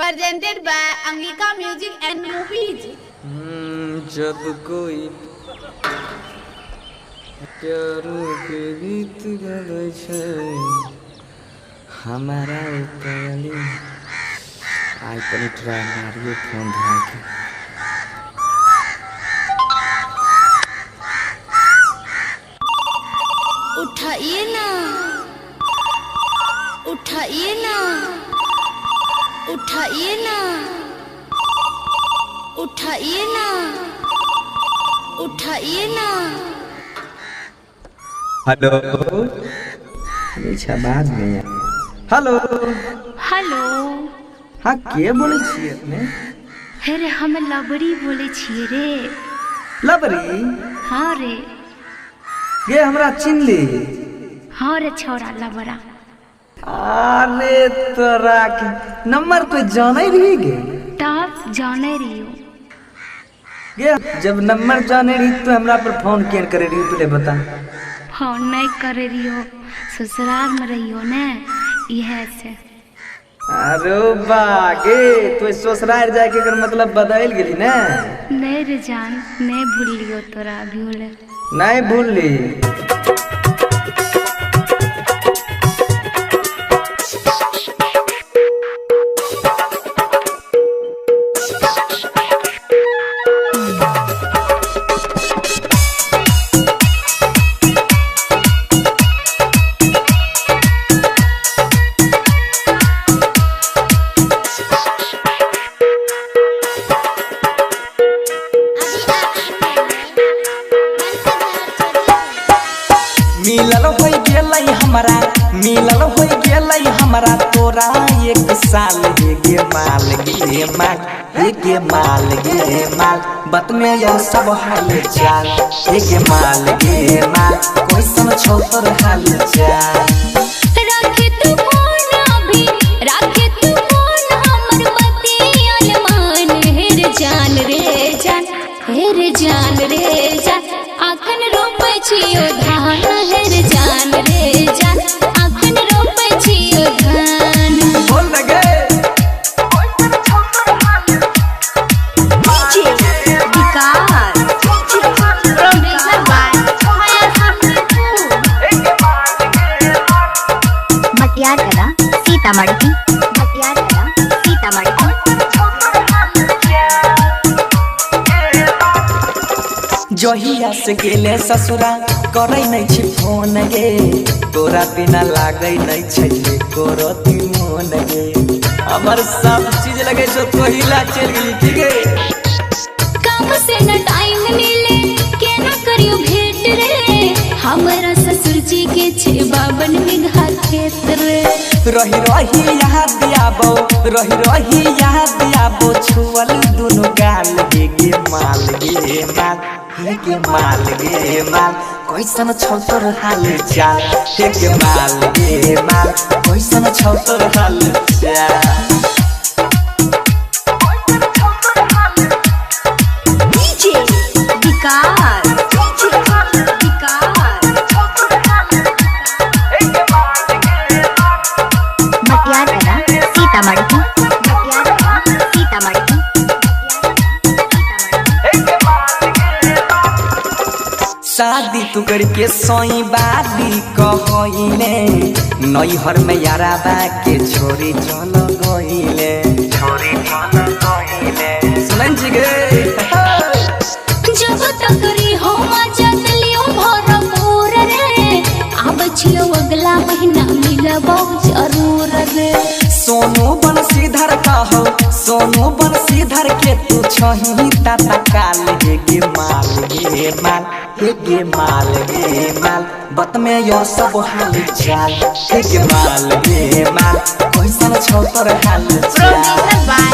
presented by Angika Music and Movies. जब कोई प्यारो के गीत गावे छै हमारा उतरली आई तनी ट्राई मारियो फोन धरा के उठाइए ना उठाइए ना उठाइए ना उठाइए ना उठाइए ना। हेलो अच्छा बात नहीं है। हेलो हेलो हाँ के बोले छिए अपने? हे रे हम लबड़ी बोले छिए रे। लबरी? हाँ रे। गे हमरा चिन्हली? हाँ रे छोरा लबड़ा। अरे तोरा के नंबर तो जाने रही गे? तब जाने रहियो। गे जब नंबर जाने रही तो हमरा पर फोन किया करे रही तूने बता? फोन नहीं करे रहियो ससुराल में रहियो ने यह से। अरे बागे तू ससुराल जाके कर मतलब बदल गेली ना? नहीं रे जान नहीं भूलियो तोरा भूले। नहीं भूलली। मिलल होई गेलै हमरा मिलल होई गेलै हमरा तोरा एक साल गे माल गे माल गे माल गे माल बत में यो सब हाल चाल गे माल गे माल कोई सन छोतर हाल चाल। राखे तू फोन अभी राखे तू फोन हमर बतियाल मान हेर जान रे जान हेर जान रे जान आखन रोपै छियो धान हेर जान रे जान आखन रोपै छियो धान। बोल लगे डीजे विकास प्रोड्यूसर बाय मटियार कला सीतामढ़ी मटियार कला सीतामढ़ी। जहिया से गेले ससुरा करे नहीं छी फोन गे तोरा बिना लागे नहीं छै कोरती मोन गे हमर सब चीज लगे छो तोहिला चल गेली ठीक है। काम से न टाइम मिले केना करियो भेंट रे हमरा ससुर जी के छे 52 बीघा खेत रे। रही रही याद आबो रही रही याद आबो छुअल दुनु गाल गे माल गे माल गे माल गे माल कैसन छौतर हाल चाल गे माल गे माल कैसन छौतर हाल चाल। डीजे विकास मटियार कला सीतामढ़ी मटियार कला सीतामढ़ी। शादी तू करके सोई बादी कहइले नैहर में यारा बा के छोरी चल गइले छोरी चल गइले सुनन जी गे जब तक री हो मजत लियो भरपूर रे आब छियो अगला महीना मिलबो जरूर रे। सोनू बंशीधर कहो सोनू बंशीधर के तू छही ताता काल गे माल गे माल गे माल गे माल बत में यो सब हाल चाल गे माल गे माल कैसन छौतर हाल चाल। Producer by